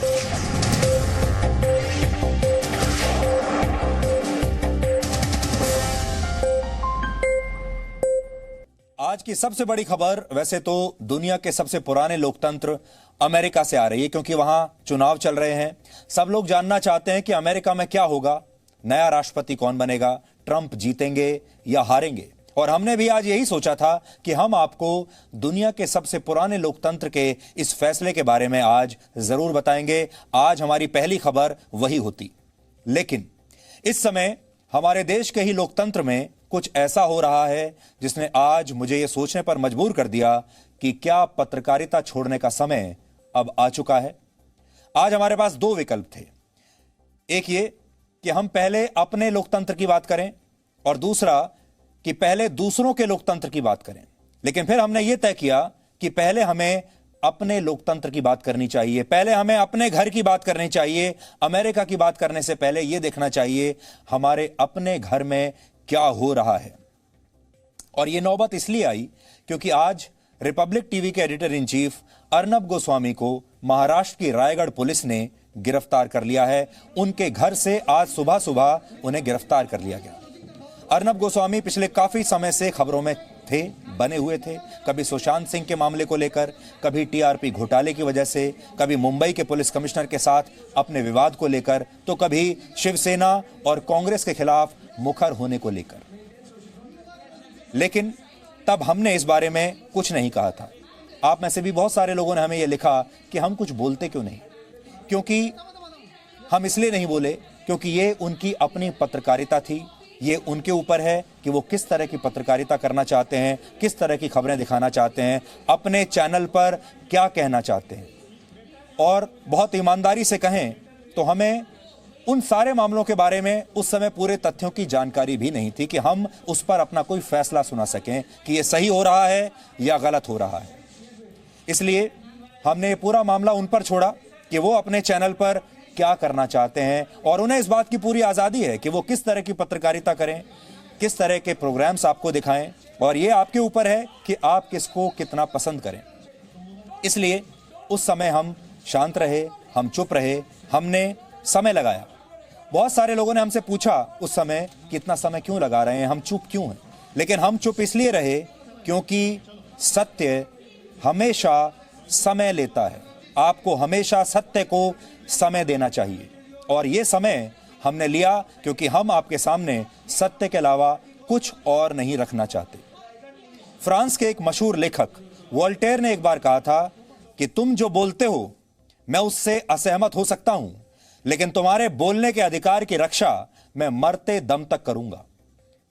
आज की सबसे बड़ी खबर वैसे तो दुनिया के सबसे पुराने लोकतंत्र अमेरिका से आ रही है, क्योंकि वहां चुनाव चल रहे हैं। सब लोग जानना चाहते हैं कि अमेरिका में क्या होगा, नया राष्ट्रपति कौन बनेगा, ट्रंप जीतेंगे या हारेंगे। और हमने भी आज यही सोचा था कि हम आपको दुनिया के सबसे पुराने लोकतंत्र के इस फैसले के बारे में आज जरूर बताएंगे। आज हमारी पहली खबर वही होती। लेकिन इस समय हमारे देश के ही लोकतंत्र में कुछ ऐसा हो रहा है जिसने आज मुझे यह सोचने पर मजबूर कर दिया कि क्या पत्रकारिता छोड़ने का समय अब आ चुका है। आज हमारे पास दो विकल्प थे। एक ये कि हम पहले अपने लोकतंत्र की बात करें और दूसरा कि पहले दूसरों के लोकतंत्र की बात करें। लेकिन फिर हमने यह तय किया कि पहले हमें अपने लोकतंत्र की बात करनी चाहिए, पहले हमें अपने घर की बात करनी चाहिए। अमेरिका की बात करने से पहले यह देखना चाहिए हमारे अपने घर में क्या हो रहा है। और यह नौबत इसलिए आई क्योंकि आज रिपब्लिक टीवी के editor in chief Arnab Goswami को महाराष्ट्र की रायगढ़ पुलिस ने गिरफ्तार कर लिया है। उनके घर से आज सुबह सुबह उन्हें गिरफ्तार कर लिया गया। अर्नब गोस्वामी पिछले काफी समय से खबरों में थे, बने हुए थे। कभी सुशांत सिंह के मामले को लेकर, कभी टीआरपी घोटाले की वजह से, कभी मुंबई के पुलिस कमिश्नर के साथ अपने विवाद को लेकर, तो कभी शिवसेना और कांग्रेस के खिलाफ मुखर होने को लेकर। लेकिन तब हमने इस बारे में कुछ नहीं कहा था। आप में से भी बहुत सारे लोगों ने हमें यह लिखा कि हम कुछ बोलते क्यों नहीं। क्योंकि हम इसलिए नहीं बोले क्योंकि ये उनकी अपनी पत्रकारिता थी। ये उनके ऊपर है कि वो किस तरह की पत्रकारिता करना चाहते हैं, किस तरह की खबरें दिखाना चाहते हैं, अपने चैनल पर क्या कहना चाहते हैं। और बहुत ईमानदारी से कहें तो हमें उन सारे मामलों के बारे में उस समय पूरे तथ्यों की जानकारी भी नहीं थी कि हम उस पर अपना कोई फैसला सुना सकें कि ये सही हो रहा है या गलत हो रहा है। इसलिए हमने ये पूरा मामला उन पर छोड़ा कि वो अपने चैनल पर क्या करना चाहते हैं और उन्हें इस बात की पूरी आज़ादी है कि वो किस तरह की पत्रकारिता करें, किस तरह के प्रोग्राम्स आपको दिखाएं, और ये आपके ऊपर है कि आप किसको कितना पसंद करें। इसलिए उस समय हम शांत रहे, हम चुप रहे, हमने समय लगाया। बहुत सारे लोगों ने हमसे पूछा उस समय कि इतना समय क्यों लगा रहे हैं, हम चुप क्यों हैं। लेकिन हम चुप इसलिए रहे क्योंकि सत्य हमेशा समय लेता है। आपको हमेशा सत्य को समय देना चाहिए, और यह समय हमने लिया क्योंकि हम आपके सामने सत्य के अलावा कुछ और नहीं रखना चाहते। फ्रांस के एक मशहूर लेखक वोल्टेयर ने एक बार कहा था कि तुम जो बोलते हो मैं उससे असहमत हो सकता हूं, लेकिन तुम्हारे बोलने के अधिकार की रक्षा मैं मरते दम तक करूंगा।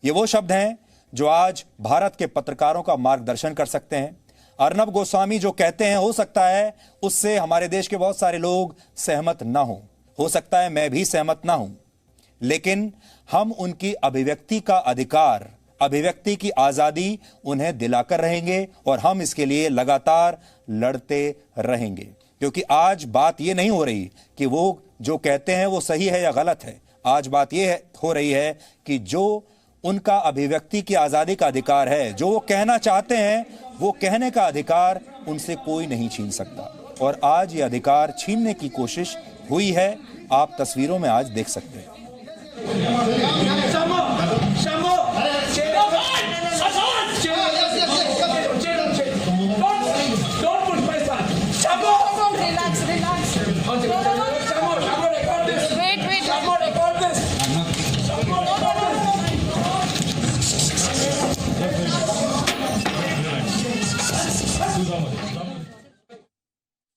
ये वो शब्द हैं जो आज भारत के पत्रकारों का मार्गदर्शन कर सकते हैं। अर्नब गोस्वामी जो कहते हैं, हो सकता है उससे हमारे देश के बहुत सारे लोग सहमत ना हो सकता है मैं भी सहमत ना हूं, लेकिन हम उनकी अभिव्यक्ति का अधिकार, अभिव्यक्ति की आजादी उन्हें दिलाकर रहेंगे और हम इसके लिए लगातार लड़ते रहेंगे। क्योंकि आज बात यह नहीं हो रही कि वो जो कहते हैं वो सही है या गलत है। आज बात यह हो रही है कि जो उनका अभिव्यक्ति की आजादी का अधिकार है, जो वो कहना चाहते हैं वो कहने का अधिकार उनसे कोई नहीं छीन सकता। और आज ये अधिकार छीनने की कोशिश हुई है, आप तस्वीरों में आज देख सकते हैं।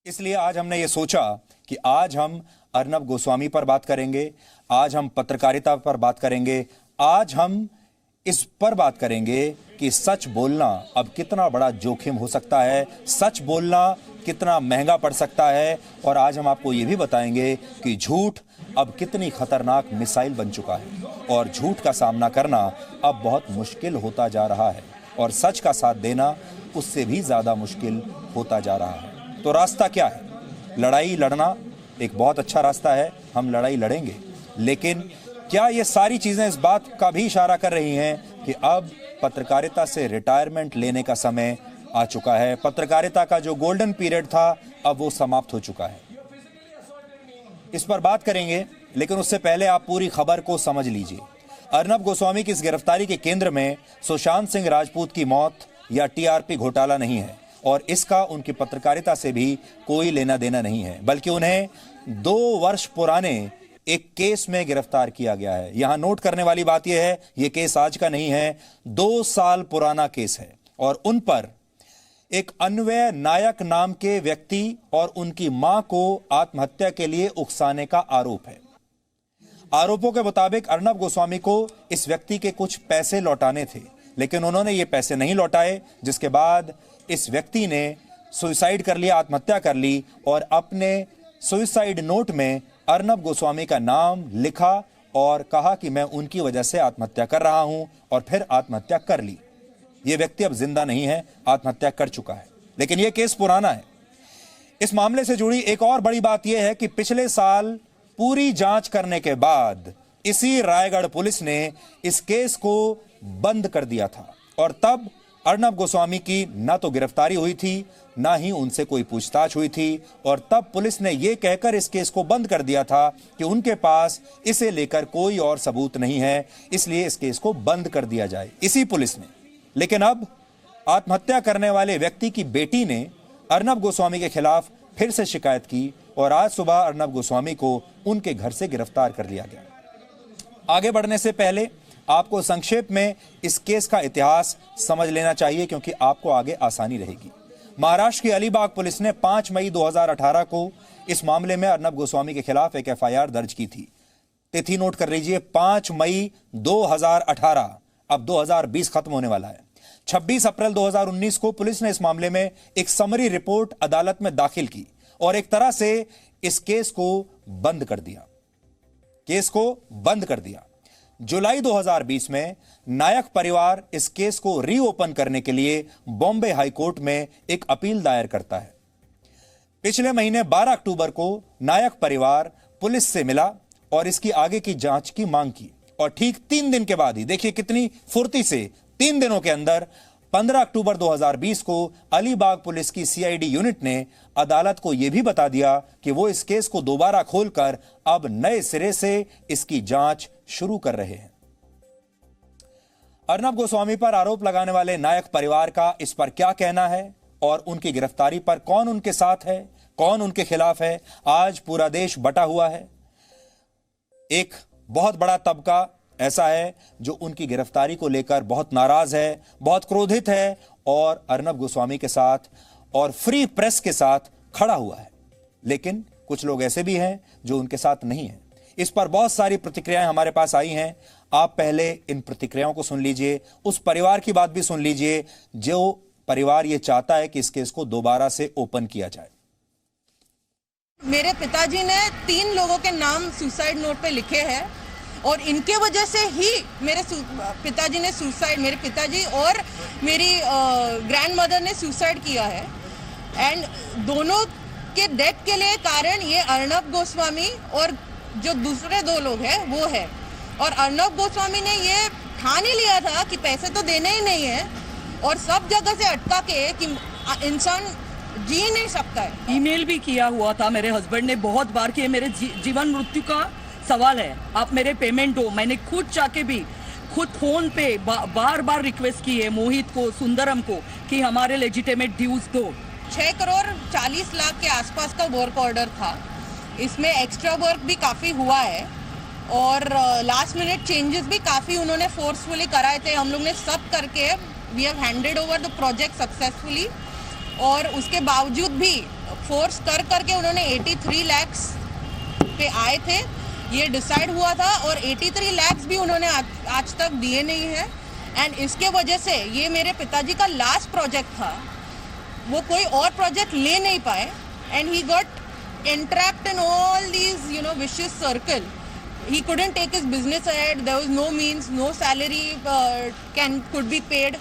इसलिए आज हमने ये सोचा कि आज हम अर्नब गोस्वामी पर बात करेंगे, आज हम पत्रकारिता पर बात करेंगे, आज हम इस पर बात करेंगे कि सच बोलना अब कितना बड़ा जोखिम हो सकता है, सच बोलना कितना महंगा पड़ सकता है। और आज हम आपको ये भी बताएंगे कि झूठ अब कितनी खतरनाक मिसाइल बन चुका है और झूठ का सामना करना अब बहुत मुश्किल होता जा रहा है और सच का साथ देना उससे भी ज़्यादा मुश्किल होता जा रहा है। तो रास्ता क्या है? लड़ाई लड़ना एक बहुत अच्छा रास्ता है, हम लड़ाई लड़ेंगे, लेकिन क्या ये सारी चीज़ें इस बात का भी इशारा कर रही हैं कि अब पत्रकारिता से रिटायरमेंट लेने का समय आ चुका है? पत्रकारिता का जो गोल्डन पीरियड था अब वो समाप्त हो चुका है। इस पर बात करेंगे, लेकिन उससे पहले आप पूरी खबर को समझ लीजिए। अर्नब गोस्वामी की इस गिरफ्तारी के केंद्र में सुशांत सिंह राजपूत की मौत या टीआरपी घोटाला नहीं है, और इसका उनकी पत्रकारिता से भी कोई लेना देना नहीं है, बल्कि उन्हें 2 वर्ष पुराने एक केस में गिरफ्तार किया गया है। यहां नोट करने वाली बात यह है, यह केस आज का नहीं है, 2 साल पुराना केस है, और उन पर एक अन्वय नायक नाम के व्यक्ति और उनकी मां को आत्महत्या के लिए उकसाने का आरोप है। आरोपों के मुताबिक अर्नब गोस्वामी को इस व्यक्ति के कुछ पैसे लौटाने थे, लेकिन उन्होंने ये पैसे नहीं लौटाए, जिसके बाद इस व्यक्ति ने सुसाइड कर लिया, आत्महत्या कर ली, और अपने सुसाइड नोट में अर्नब गोस्वामी का नाम लिखा और कहा कि मैं उनकी वजह से आत्महत्या कर रहा हूं, और फिर आत्महत्या कर ली। यह व्यक्ति अब जिंदा नहीं है, आत्महत्या कर चुका है, लेकिन यह केस पुराना है। इस मामले से जुड़ी एक और बड़ी बात यह है कि पिछले साल पूरी जांच करने के बाद इसी रायगढ़ पुलिस ने इस केस को बंद कर दिया था, और तब अर्नब गोस्वामी की ना तो गिरफ्तारी हुई थी, ना ही उनसे कोई पूछताछ हुई थी, और तब पुलिस ने यह कहकर इस केस को बंद कर दिया था कि उनके पास इसे लेकर कोई और सबूत नहीं है, इसलिए इस केस को बंद कर दिया जाए, इसी पुलिस ने। लेकिन अब आत्महत्या करने वाले व्यक्ति की बेटी ने अर्नब गोस्वामी के खिलाफ फिर से शिकायत की, और आज सुबह अर्नब गोस्वामी को उनके घर से गिरफ्तार कर लिया गया। आगे बढ़ने से पहले आपको संक्षेप में इस केस का इतिहास समझ लेना चाहिए, क्योंकि आपको आगे आसानी रहेगी। महाराष्ट्र की अलीबाग पुलिस ने 5 मई 2018 को इस मामले में अर्नब गोस्वामी के खिलाफ एक एफआईआर दर्ज की थी। तिथि नोट कर लीजिए, 5 मई 2018। अब 2020 खत्म होने वाला है। 26 अप्रैल 2019 को पुलिस ने इस मामले में एक समरी रिपोर्ट अदालत में दाखिल की और एक तरह से इस केस को बंद कर दिया। जुलाई 2020 में नायक परिवार इस केस को रीओपन करने के लिए बॉम्बे हाईकोर्ट में एक अपील दायर करता है। पिछले महीने 12 अक्टूबर को नायक परिवार पुलिस से मिला और इसकी आगे की जांच की मांग की, और ठीक 3 दिन के बाद ही, देखिए कितनी फुर्ती से, 3 दिनों के अंदर 15 अक्टूबर 2020 को अलीबाग पुलिस की सीआईडी यूनिट ने अदालत को यह भी बता दिया कि वो इस केस को दोबारा खोलकर अब नए सिरे से इसकी जांच शुरू कर रहे हैं। अर्नब गोस्वामी पर आरोप लगाने वाले नायक परिवार का इस पर क्या कहना है और उनकी गिरफ्तारी पर कौन उनके साथ है, कौन उनके खिलाफ है, आज पूरा देश बटा हुआ है। एक बहुत बड़ा तबका ऐसा है जो उनकी गिरफ्तारी को लेकर बहुत नाराज है, बहुत क्रोधित है, और अर्नब गोस्वामी के साथ और फ्री प्रेस के साथ खड़ा हुआ है। लेकिन कुछ लोग ऐसे भी हैं जो उनके साथ नहीं हैं। इस पर बहुत सारी प्रतिक्रियाएं हमारे पास आई हैं। आप पहले इन प्रतिक्रियाओं को सुन लीजिए, उस परिवार की बात भी सुन लीजिए जो परिवार ये चाहता है कि इस केस को दोबारा से ओपन किया जाए। मेरे पिताजी ने 3 लोगों के नाम सुसाइड नोट पे लिखे हैं, और इनके वजह से ही मेरे पिताजी ने सुसाइड, मेरे पिताजी और मेरी ग्रैंड मदर ने सुसाइड किया है। एंड दोनों के डेथ के लिए कारण ये अर्नब गोस्वामी और जो दूसरे 2 लोग हैं वो है। और अर्नब गोस्वामी ने ये ठान ही लिया था कि पैसे तो देने ही नहीं है, और सब जगह से अटका के कि इंसान जी नहीं सकता है। ईमेल भी किया हुआ था मेरे हस्बैंड ने बहुत बार कि मेरे जीवन मृत्यु का सवाल है, आप मेरे पेमेंट दो। मैंने खुद जाके भी खुद फोन पे बार बार रिक्वेस्ट की है मोहित को, सुंदरम को, कि हमारे लेजिटिमेट ड्यूज दो। 6 करोड़ 40 लाख के आसपास का वर्क ऑर्डर था। इसमें एक्स्ट्रा वर्क भी काफ़ी हुआ है, और लास्ट मिनट चेंजेस भी काफ़ी उन्होंने फोर्सफुली कराए थे। हम लोग ने सब करके we have handed over the project successfully, और उसके बावजूद भी फोर्स करके उन्होंने 83 लाख पे आए थे। ये डिसाइड हुआ था, और 83 लाख भी उन्होंने आज तक दिए नहीं है। एंड इसके वजह से ये मेरे पिताजी का लास्ट प्रोजेक्ट था, वो कोई और प्रोजेक्ट ले नहीं पाए, and he got entrapped in all these vicious circle. He couldn't take his business ahead. There was no means, no salary could be paid.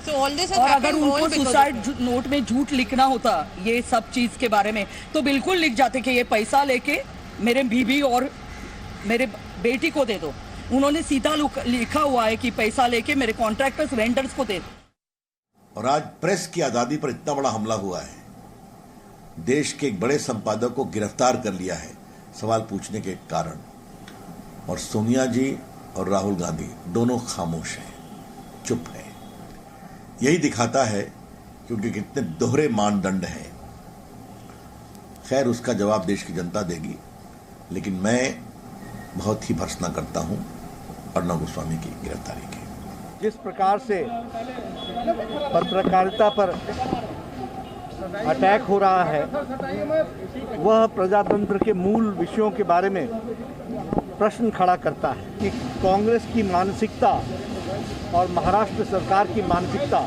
So all this has और happened. अगर उनको सुसाइड नोट में झूठ लिखना होता ये सब चीज के बारे में, तो बिल्कुल लिख जाते कि ये पैसा लेके मेरे बीवी और मेरे बेटी को दे दो। उन्होंने सीधा लिखा हुआ है कि पैसा लेके मेरे कॉन्ट्रैक्टर्स, वेंडर्स को दे दो। और आज प्रेस की आजादी पर इतना बड़ा हमला हुआ है, देश के एक बड़े संपादक को गिरफ्तार कर लिया है, सवाल पूछने के कारण, और सोनिया जी और राहुल गांधी दोनों खामोश हैं, चुप हैं। यही दिखाता है क्योंकि कितने दोहरे मानदंड हैं। खैर, उसका जवाब देश की जनता देगी, लेकिन मैं बहुत ही भर्त्सना करता हूं अर्नब गोस्वामी की गिरफ्तारी की। जिस प्रकार से पत्रकारिता पर अटैक हो रहा है, वह प्रजातंत्र के मूल विषयों के बारे में प्रश्न खड़ा करता है कि कांग्रेस की मानसिकता और महाराष्ट्र सरकार की मानसिकता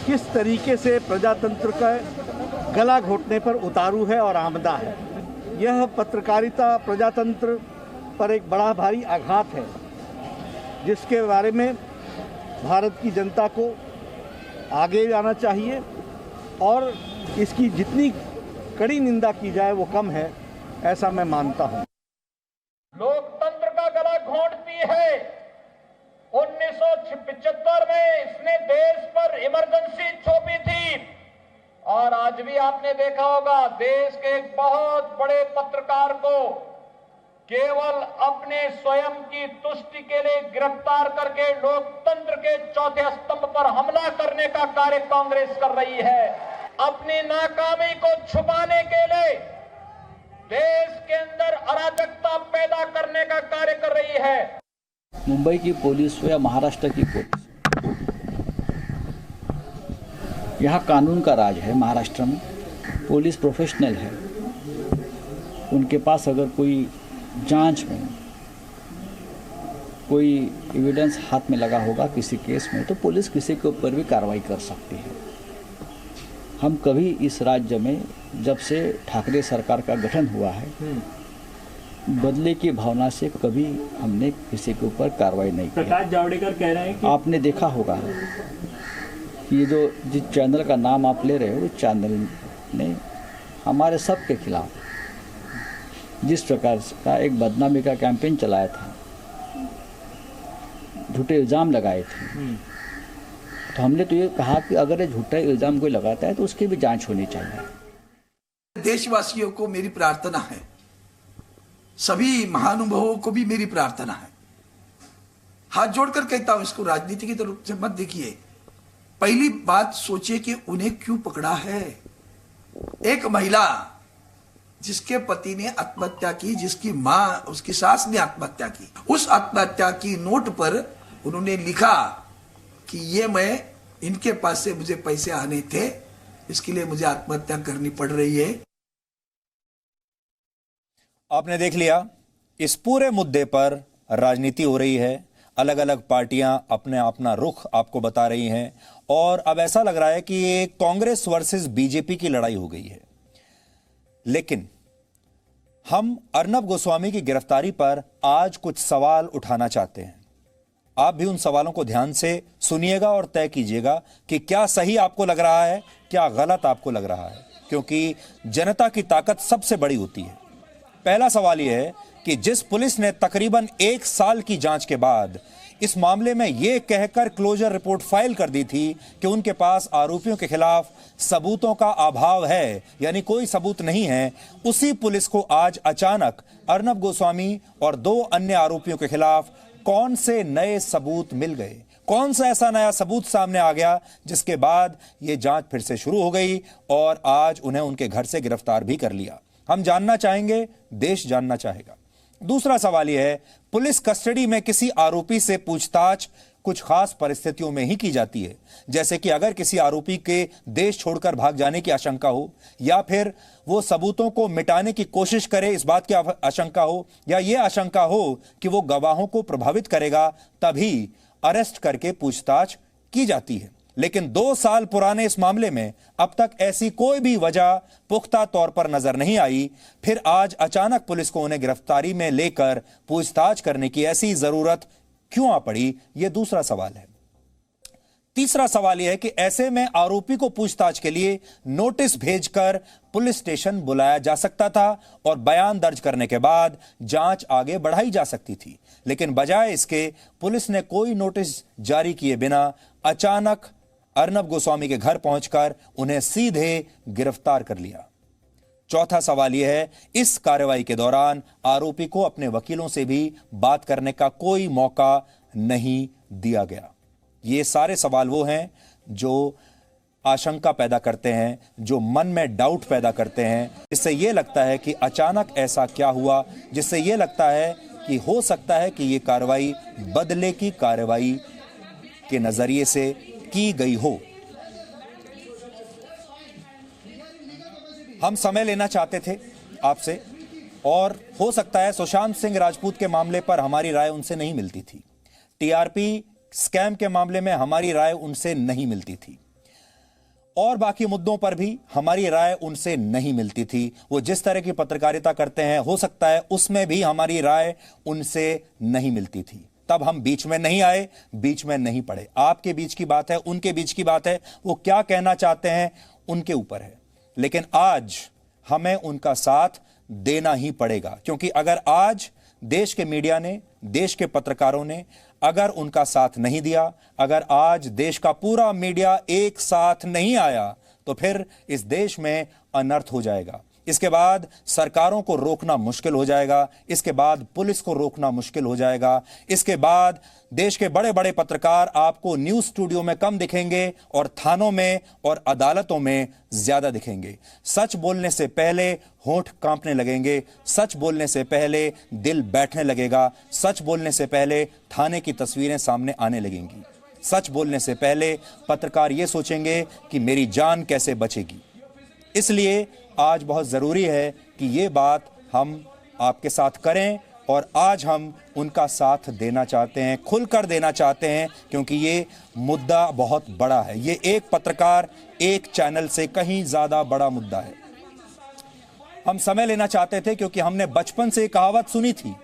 किस तरीके से प्रजातंत्र का गला घोटने पर उतारू है और आमदा है। यह पत्रकारिता प्रजातंत्र पर एक बड़ा भारी आघात है, जिसके बारे में भारत की जनता को आगे जाना चाहिए और इसकी जितनी कड़ी निंदा की जाए वो कम है, ऐसा मैं मानता हूं। लोकतंत्र का गला घोंटती है। 1975 में इसने देश पर इमरजेंसी थोपी थी, और आज भी आपने देखा होगा देश के एक बहुत बड़े पत्रकार को केवल अपने स्वयं की तुष्टि के लिए गिरफ्तार करके लोकतंत्र के चौथे स्तंभ पर हमला करने का कार्य कांग्रेस कर रही है। अपनी नाकामी को छुपाने के लिए देश के अंदर अराजकता पैदा करने का कार्य कर रही है। मुंबई की पुलिस हो या महाराष्ट्र की पुलिस, यहाँ कानून का राज है। महाराष्ट्र में पुलिस प्रोफेशनल है। उनके पास अगर कोई जांच में कोई एविडेंस हाथ में लगा होगा किसी केस में, तो पुलिस किसी के ऊपर भी कार्रवाई कर सकती है। हम कभी इस राज्य में जब से ठाकरे सरकार का गठन हुआ है, बदले की भावना से कभी हमने किसी के ऊपर कार्रवाई नहीं की। प्रकाश जावड़ेकर कह रहे हैं कि आपने देखा होगा कि ये जो जिस चैनल का नाम आप ले रहे हो, उस चैनल ने हमारे सब के खिलाफ जिस प्रकार का एक बदनामी का कैंपेन चलाया था, झूठे इल्ज़ाम लगाए थे, तो हमने तो ये कहा कि अगर ये झूठा इल्ज़ाम कोई लगाता है तो उसकी भी जांच होनी चाहिए। देशवासियों को मेरी प्रार्थना है, सभी महानुभावों को भी मेरी प्रार्थना है, हाथ जोड़कर कहता हूं, इसको राजनीति की तरफ से मत देखिए। पहली बात सोचिए कि उन्हें क्यों पकड़ा है। एक महिला जिसके पति ने आत्महत्या की, जिसकी मां, उसकी सास ने आत्महत्या की, उस आत्महत्या की नोट पर उन्होंने लिखा कि ये मैं इनके पास से मुझे पैसे आने थे, इसके लिए मुझे आत्महत्या करनी पड़ रही है। आपने देख लिया, इस पूरे मुद्दे पर राजनीति हो रही है। अलग अलग पार्टियां अपना रुख आपको बता रही हैं, और अब ऐसा लग रहा है कि ये कांग्रेस वर्सेस बीजेपी की लड़ाई हो गई है। लेकिन हम अर्नब गोस्वामी की गिरफ्तारी पर आज कुछ सवाल उठाना चाहते हैं। आप भी उन सवालों को ध्यान से सुनिएगा और तय कीजिएगा कि क्या सही आपको लग रहा है, क्या गलत आपको लग रहा है, क्योंकि जनता की ताकत सबसे बड़ी होती है। पहला सवाल यह है कि जिस पुलिस ने तकरीबन 1 साल की जांच के बाद इस मामले में यह कहकर क्लोजर रिपोर्ट फाइल कर दी थी कि उनके पास आरोपियों के खिलाफ सबूतों का अभाव है, यानी कोई सबूत नहीं है, उसी पुलिस को आज अचानक अर्नब गोस्वामी और 2 अन्य आरोपियों के खिलाफ कौन से नए सबूत मिल गए, कौन सा ऐसा नया सबूत सामने आ गया जिसके बाद यह जांच फिर से शुरू हो गई और आज उन्हें उनके घर से गिरफ्तार भी कर लिया। हम जानना चाहेंगे, देश जानना चाहेगा। दूसरा सवाल यह है, पुलिस कस्टडी में किसी आरोपी से पूछताछ कुछ खास परिस्थितियों में ही की जाती है, जैसे कि अगर किसी आरोपी के देश छोड़कर भाग जाने की आशंका हो, या फिर वो सबूतों को मिटाने की कोशिश करे, इस बात की आशंका हो, या ये आशंका हो कि वो गवाहों को प्रभावित करेगा, तभी अरेस्ट करके पूछताछ की जाती है। लेकिन 2 साल पुराने इस मामले में अब तक ऐसी कोई भी वजह पुख्ता तौर पर नजर नहीं आई। फिर आज अचानक पुलिस को उन्हें गिरफ्तारी में लेकर पूछताछ करने की ऐसी जरूरत क्यों आ पड़ी, यह दूसरा सवाल है। तीसरा सवाल यह है कि ऐसे में आरोपी को पूछताछ के लिए नोटिस भेजकर पुलिस स्टेशन बुलाया जा सकता था और बयान दर्ज करने के बाद जांच आगे बढ़ाई जा सकती थी, लेकिन बजाय इसके पुलिस ने कोई नोटिस जारी किए बिना अचानक अर्नब गोस्वामी के घर पहुंचकर उन्हें सीधे गिरफ्तार कर लिया। चौथा सवाल यह है, इस कार्रवाई के दौरान आरोपी को अपने वकीलों से भी बात करने का कोई मौका नहीं दिया गया। ये सारे सवाल वो हैं जो आशंका पैदा करते हैं, जो मन में डाउट पैदा करते हैं, जिससे ये लगता है कि अचानक ऐसा क्या हुआ, जिससे ये लगता है कि हो सकता है कि ये कार्रवाई बदले की कार्रवाई के नजरिए से की गई हो। हम समय लेना चाहते थे आपसे, और हो सकता है सुशांत सिंह राजपूत के मामले पर हमारी राय उनसे नहीं मिलती थी, टीआरपी स्कैम के मामले में हमारी राय उनसे नहीं मिलती थी, और बाकी मुद्दों पर भी हमारी राय उनसे नहीं मिलती थी। वो जिस तरह की पत्रकारिता करते हैं, हो सकता है उसमें भी हमारी राय उनसे नहीं मिलती थी। तब हम बीच में नहीं आए, बीच में नहीं पड़े। आपके बीच की बात है, उनके बीच की बात है, वो क्या कहना चाहते हैं उनके ऊपर है। लेकिन आज हमें उनका साथ देना ही पड़ेगा, क्योंकि अगर आज देश के मीडिया ने, देश के पत्रकारों ने अगर उनका साथ नहीं दिया, अगर आज देश का पूरा मीडिया एक साथ नहीं आया, तो फिर इस देश में अनर्थ हो जाएगा। इसके बाद सरकारों को रोकना मुश्किल हो जाएगा, इसके बाद पुलिस को रोकना मुश्किल हो जाएगा, इसके बाद देश के बड़े बड़े पत्रकार आपको न्यूज स्टूडियो में कम दिखेंगे और थानों में और अदालतों में ज्यादा दिखेंगे। सच बोलने से पहले होंठ कांपने लगेंगे, सच बोलने से पहले दिल बैठने लगेगा, सच बोलने से पहले थाने की तस्वीरें सामने आने लगेंगी, सच बोलने से पहले पत्रकार ये सोचेंगे कि मेरी जान कैसे बचेगी। इसलिए आज बहुत जरूरी है कि ये बात हम आपके साथ करें, और आज हम उनका साथ देना चाहते हैं, खुलकर देना चाहते हैं, क्योंकि ये मुद्दा बहुत बड़ा है। ये एक पत्रकार, एक चैनल से कहीं ज्यादा बड़ा मुद्दा है। हम समय लेना चाहते थे क्योंकि हमने बचपन से कहावत सुनी थी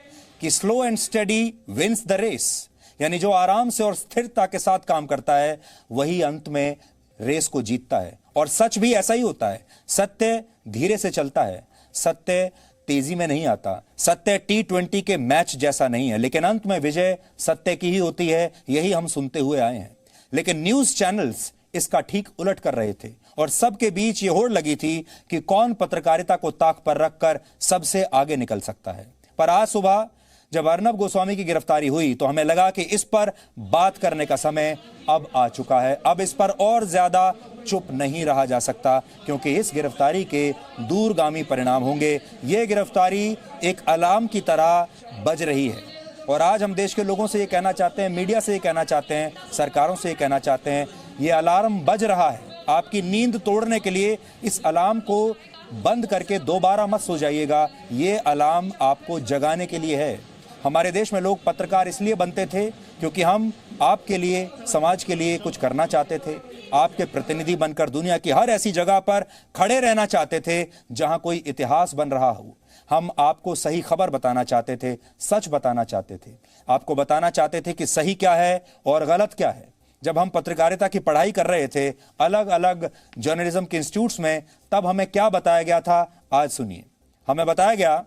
कि slow and steady wins the race, यानी जो आराम से और स्थिरता के साथ काम करता है वही अंत में रेस को जीतता है। और सच भी ऐसा ही होता है। सत्य धीरे से चलता है, सत्य तेजी में नहीं आता, सत्य T20 के मैच जैसा नहीं है, लेकिन अंत में विजय सत्य की ही होती है। यही हम सुनते हुए आए हैं। लेकिन न्यूज चैनल्स इसका ठीक उलट कर रहे थे, और सबके बीच ये होड़ लगी थी कि कौन पत्रकारिता को ताक पर रखकर सबसे आगे निकल सकता है। पर आज सुबह जब अर्नब गोस्वामी की गिरफ्तारी हुई तो हमें लगा कि इस पर बात करने का समय अब आ चुका है। अब इस पर और ज्यादा चुप नहीं रहा जा सकता, क्योंकि इस गिरफ्तारी के दूरगामी परिणाम होंगे। ये गिरफ्तारी एक अलार्म की तरह बज रही है, और आज हम देश के लोगों से ये कहना चाहते हैं, मीडिया से ये कहना चाहते हैं, सरकारों से ये कहना चाहते हैं, ये अलार्म बज रहा है। आपकी नींद तोड़ने के लिए इस अलार्म को बंद करके दोबारा मत सो जाइएगा। ये अलार्म आपको जगाने के लिए है। हमारे देश में लोग पत्रकार इसलिए बनते थे क्योंकि हम आपके लिए, समाज के लिए कुछ करना चाहते थे। आपके प्रतिनिधि बनकर दुनिया की हर ऐसी जगह पर खड़े रहना चाहते थे जहां कोई इतिहास बन रहा हो। हम आपको सही खबर बताना चाहते थे, सच बताना चाहते थे, आपको बताना चाहते थे कि सही क्या है और गलत क्या है। जब हम पत्रकारिता की पढ़ाई कर रहे थे अलग अलग जर्नलिज्म के इंस्टीट्यूट्स में, तब हमें क्या बताया गया था, आज सुनिए। हमें बताया गया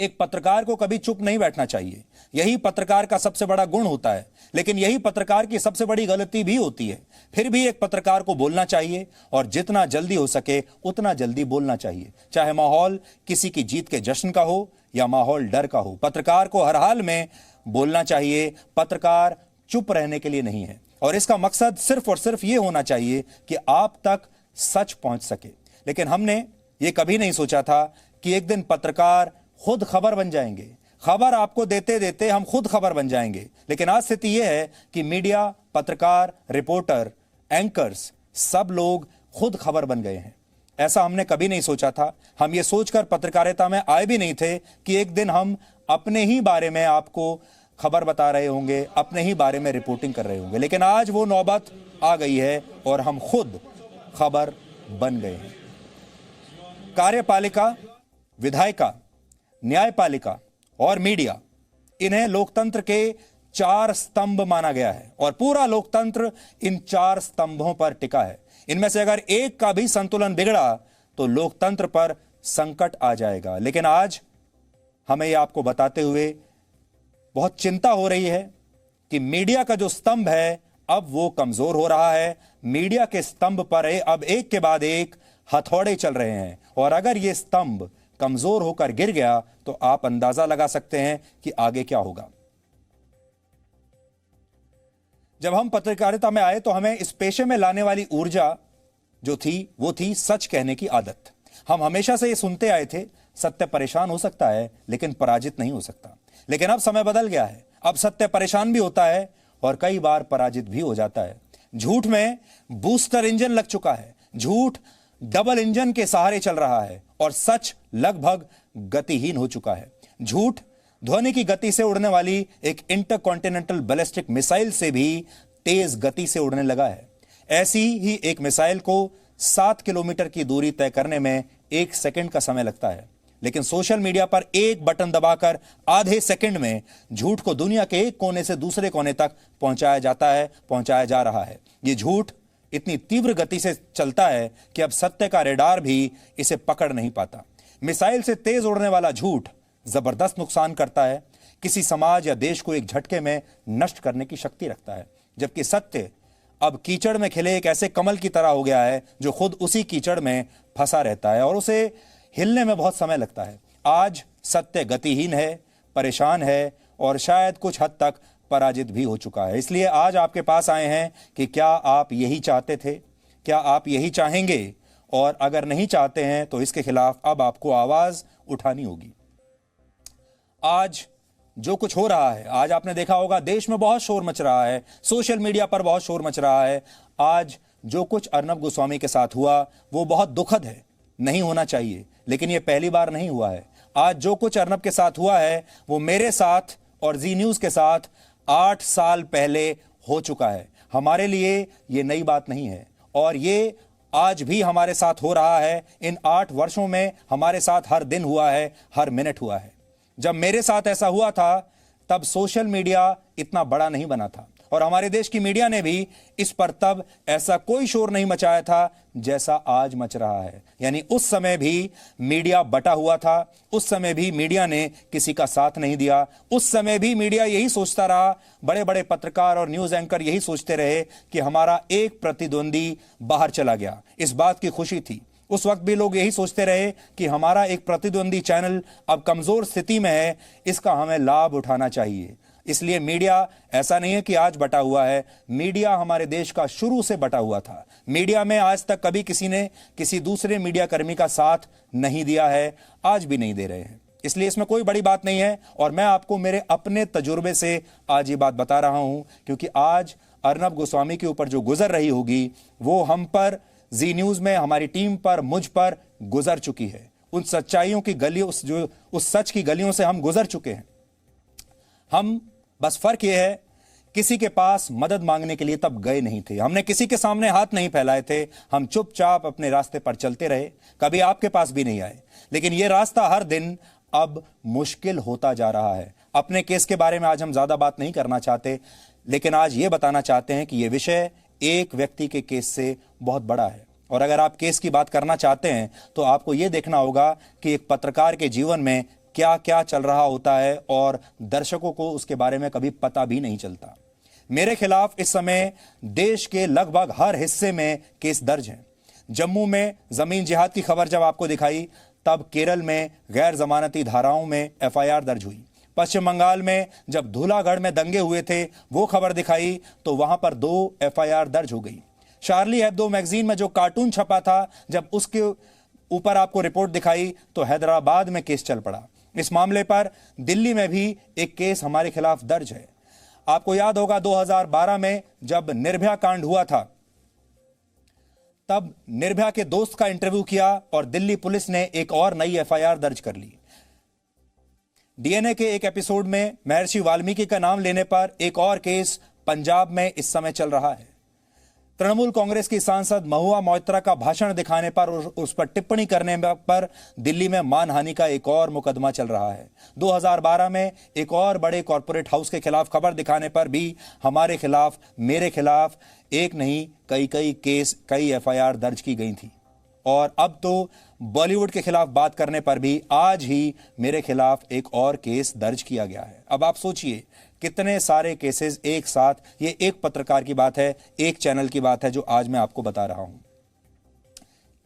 एक पत्रकार को कभी चुप नहीं बैठना चाहिए, यही पत्रकार का सबसे बड़ा गुण होता है, लेकिन यही पत्रकार की सबसे बड़ी गलती भी होती है। फिर भी एक पत्रकार को बोलना चाहिए, और जितना जल्दी हो सके उतना जल्दी बोलना चाहिए, चाहे माहौल किसी की जीत के जश्न का हो या माहौल डर का हो। पत्रकार को हर हाल में बोलना चाहिए। पत्रकार चुप रहने के लिए नहीं है, और इसका मकसद सिर्फ और सिर्फ ये होना चाहिए कि आप तक सच पहुंच सके। लेकिन हमने ये कभी नहीं सोचा था कि एक दिन पत्रकार खुद खबर बन जाएंगे, खबर आपको देते देते हम खुद खबर बन जाएंगे। लेकिन आज स्थिति यह है कि मीडिया, पत्रकार, रिपोर्टर, एंकर्स, सब लोग खुद खबर बन गए हैं। ऐसा हमने कभी नहीं सोचा था। हम ये सोचकर पत्रकारिता में आए भी नहीं थे कि एक दिन हम अपने ही बारे में आपको खबर बता रहे होंगे, अपने ही बारे में रिपोर्टिंग कर रहे होंगे। लेकिन आज वो नौबत आ गई है और हम खुद खबर बन गए हैं। कार्यपालिका, विधायिका, न्यायपालिका और मीडिया, इन्हें लोकतंत्र के 4 स्तंभ माना गया है, और पूरा लोकतंत्र इन 4 स्तंभों पर टिका है। इनमें से अगर एक का भी संतुलन बिगड़ा तो लोकतंत्र पर संकट आ जाएगा। लेकिन आज हमें यह आपको बताते हुए बहुत चिंता हो रही है कि मीडिया का जो स्तंभ है अब वो कमजोर हो रहा है। मीडिया के स्तंभ पर अब एक के बाद एक हथौड़े चल रहे हैं, और अगर ये स्तंभ कमजोर होकर गिर गया तो आप अंदाजा लगा सकते हैं कि आगे क्या होगा। जब हम पत्रकारिता में आए तो हमें इस पेशे में लाने वाली ऊर्जा जो थी वो थी सच कहने की आदत। हम हमेशा से ये सुनते आए थे, सत्य परेशान हो सकता है लेकिन पराजित नहीं हो सकता। लेकिन अब समय बदल गया है, अब सत्य परेशान भी होता है और कई बार पराजित भी हो जाता है। झूठ में बूस्टर इंजन लग चुका है, झूठ डबल इंजन के सहारे चल रहा है और सच लगभग गतिहीन हो चुका है। झूठ ध्वनि की गति से उड़ने वाली एक इंटरकॉन्टिनेंटल बैलिस्टिक मिसाइल से भी तेज गति से उड़ने लगा है। ऐसी ही एक मिसाइल को 7 किलोमीटर की दूरी तय करने में 1 सेकंड का समय लगता है, लेकिन सोशल मीडिया पर एक बटन दबाकर आधे सेकंड में झूठ को दुनिया के एक कोने से दूसरे कोने तक पहुंचाया जा रहा है। ये झूठ इतनी तीव्र गति से चलता है कि अब सत्य का रेडार भी इसे पकड़ नहीं पाता। मिसाइल से तेज उड़ने वाला झूठ जबरदस्त नुकसान करता है, किसी समाज या देश को एक झटके में नष्ट करने की शक्ति रखता है, जबकि सत्य अब कीचड़ में खिले एक ऐसे कमल की तरह हो गया है जो खुद उसी कीचड़ में फंसा रहता है और उसे हिलने में बहुत समय लगता है। आज सत्य गतिहीन है, परेशान है और शायद कुछ हद तक पराजित भी हो चुका है। इसलिए आज आपके पास आए हैं कि क्या आप यही चाहते थे, क्या आप यही चाहेंगे, और अगर नहीं चाहते हैं तो इसके खिलाफ अब आपको आवाज उठानी होगी। आज जो कुछ हो रहा है, आज आपने देखा होगा देश में बहुत शोर मच रहा है, सोशल मीडिया पर बहुत शोर मच रहा है। आज जो कुछ अर्नब गोस्वामी के साथ हुआ वो बहुत दुखद है, नहीं होना चाहिए, लेकिन ये पहली बार नहीं हुआ है। आज जो कुछ अर्नब के साथ हुआ है वो मेरे साथ और जी न्यूज के साथ 8 साल पहले हो चुका है। हमारे लिए ये नई बात नहीं है और ये आज भी हमारे साथ हो रहा है। इन 8 वर्षों में हमारे साथ हर दिन हुआ है, हर मिनट हुआ है। जब मेरे साथ ऐसा हुआ था तब सोशल मीडिया इतना बड़ा नहीं बना था और हमारे देश की मीडिया ने भी इस पर तब ऐसा कोई शोर नहीं मचाया था जैसा आज मच रहा है। यानी उस समय भी मीडिया बटा हुआ था, उस समय भी मीडिया ने किसी का साथ नहीं दिया, उस समय भी मीडिया यही सोचता रहा, बड़े बड़े पत्रकार और न्यूज एंकर यही सोचते रहे कि हमारा एक प्रतिद्वंदी बाहर चला गया। इस बात की खुशी थी। उस वक्त भी लोग यही सोचते रहे कि हमारा एक प्रतिद्वंदी चैनल अब कमजोर स्थिति में है, इसका हमें लाभ उठाना चाहिए। इसलिए मीडिया ऐसा नहीं है कि आज बटा हुआ है, मीडिया हमारे देश का शुरू से बटा हुआ था। मीडिया में आज तक कभी किसी ने किसी दूसरे मीडिया कर्मी का साथ नहीं दिया है, आज भी नहीं दे रहे हैं। इसलिए इसमें कोई बड़ी बात नहीं है और मैं आपको मेरे अपने तजुर्बे से आज ये बात बता रहा हूं, क्योंकि आज अर्नब गोस्वामी के ऊपर जो गुजर रही होगी वो हम पर, जी न्यूज में हमारी टीम पर, मुझ पर गुजर चुकी है। उन सच्चाइयों की गलियों, उस सच की गलियों से हम गुजर चुके हैं। हम बस फर्क यह है किसी के पास मदद मांगने के लिए तब गए नहीं थे, हमने किसी के सामने हाथ नहीं फैलाए थे, हम चुपचाप अपने रास्ते पर चलते रहे, कभी आपके पास भी नहीं आए। लेकिन यह रास्ता हर दिन अब मुश्किल होता जा रहा है। अपने केस के बारे में आज हम ज्यादा बात नहीं करना चाहते, लेकिन आज यह बताना चाहते हैं कि यह विषय एक व्यक्ति के केस से बहुत बड़ा है। और अगर आप केस की बात करना चाहते हैं तो आपको यह देखना होगा कि एक पत्रकार के जीवन में क्या क्या चल रहा होता है और दर्शकों को उसके बारे में कभी पता भी नहीं चलता। मेरे खिलाफ इस समय देश के लगभग हर हिस्से में केस दर्ज हैं। जम्मू में जमीन जिहाद की खबर जब आपको दिखाई, तब केरल में गैर जमानती धाराओं में एफआईआर दर्ज हुई। पश्चिम बंगाल में जब धूलागढ़ में दंगे हुए थे वो खबर दिखाई तो वहां पर 2 एफआईआर दर्ज हो गई। शार्ली हेब्दो मैगजीन में जो कार्टून छपा था, जब उसके ऊपर आपको रिपोर्ट दिखाई तो हैदराबाद में केस चल पड़ा। इस मामले पर दिल्ली में भी एक केस हमारे खिलाफ दर्ज है। आपको याद होगा 2012 में जब निर्भया कांड हुआ था, तब निर्भया के दोस्त का इंटरव्यू किया और दिल्ली पुलिस ने एक और नई एफआईआर दर्ज कर ली। डीएनए के एक एपिसोड में महर्षि वाल्मीकि का नाम लेने पर एक और केस पंजाब में इस समय चल रहा है। तृणमूल कांग्रेस की सांसद महुआ मोइत्रा का भाषण दिखाने पर उस पर टिप्पणी करने पर दिल्ली में मानहानि का एक और मुकदमा चल रहा है। 2012 में एक और बड़े कॉरपोरेट हाउस के खिलाफ खबर दिखाने पर भी हमारे खिलाफ, मेरे खिलाफ एक नहीं कई केस, कई एफआईआर दर्ज की गई थी। और अब तो बॉलीवुड के खिलाफ बात करने पर भी आज ही मेरे खिलाफ एक और केस दर्ज किया गया है। अब आप सोचिए कितने सारे केसेस एक साथ, ये एक पत्रकार की बात है, एक चैनल की बात है जो आज मैं आपको बता रहा हूं।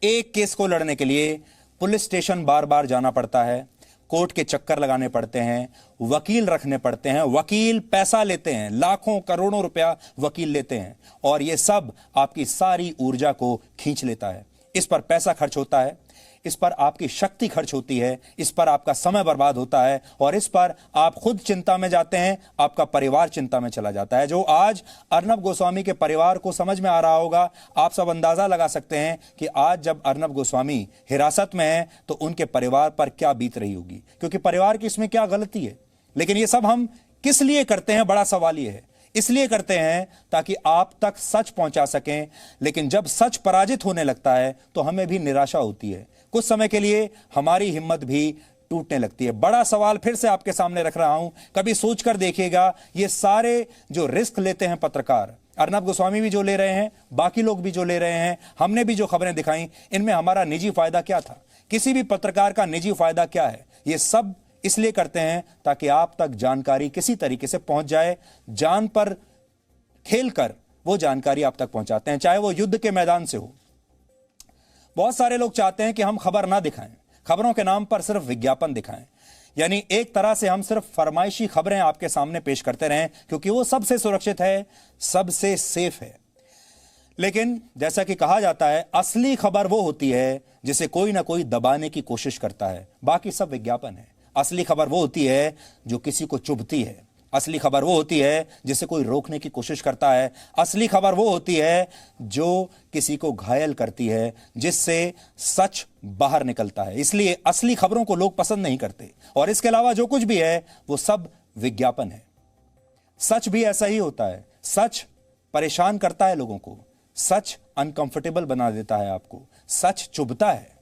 एक केस को लड़ने के लिए पुलिस स्टेशन बार बार जाना पड़ता है, कोर्ट के चक्कर लगाने पड़ते हैं, वकील रखने पड़ते हैं, वकील पैसा लेते हैं, लाखों करोड़ों रुपया वकील लेते हैं, और ये सब आपकी सारी ऊर्जा को खींच लेता है। इस पर पैसा खर्च होता है, इस पर आपकी शक्ति खर्च होती है, इस पर आपका समय बर्बाद होता है, और इस पर आप खुद चिंता में जाते हैं, आपका परिवार चिंता में चला जाता है। जो आज अर्नब गोस्वामी के परिवार को समझ में आ रहा होगा, आप सब अंदाजा लगा सकते हैं कि आज जब अर्नब गोस्वामी हिरासत में है तो उनके परिवार पर क्या बीत रही होगी, क्योंकि परिवार की इसमें क्या गलती है। लेकिन ये सब हम किस लिए करते हैं, बड़ा सवाल ये है। इसलिए करते हैं ताकि आप तक सच पहुंचा सकें, लेकिन जब सच पराजित होने लगता है तो हमें भी निराशा होती है, कुछ समय के लिए हमारी हिम्मत भी टूटने लगती है। बड़ा सवाल फिर से आपके सामने रख रहा हूं, कभी सोचकर देखिएगा, ये सारे जो रिस्क लेते हैं पत्रकार, अर्नब गोस्वामी भी जो ले रहे हैं, बाकी लोग भी जो ले रहे हैं, हमने भी जो खबरें दिखाई, इनमें हमारा निजी फायदा क्या था? किसी भी पत्रकार का निजी फायदा क्या है? ये सब इसलिए करते हैं ताकि आप तक जानकारी किसी तरीके से पहुंच जाए। जान पर खेलकर वो जानकारी आप तक पहुंचाते हैं, चाहे वो युद्ध के मैदान से हो। बहुत सारे लोग चाहते हैं कि हम खबर ना दिखाएं, खबरों के नाम पर सिर्फ विज्ञापन दिखाएं, यानी एक तरह से हम सिर्फ फरमाइशी खबरें आपके सामने पेश करते रहें, क्योंकि वो सबसे सुरक्षित है, सबसे सेफ है। लेकिन जैसा कि कहा जाता है, असली खबर वो होती है जिसे कोई ना कोई दबाने की कोशिश करता है, बाकी सब विज्ञापन है। असली खबर वो होती है जो किसी को चुभती है, असली खबर वो होती है जिसे कोई रोकने की कोशिश करता है, असली खबर वो होती है जो किसी को घायल करती है, जिससे सच बाहर निकलता है। इसलिए असली खबरों को लोग पसंद नहीं करते, और इसके अलावा जो कुछ भी है वो सब विज्ञापन है। सच भी ऐसा ही होता है, सच परेशान करता है लोगों को, सच अनकंफर्टेबल बना देता है आपको, सच चुभता है।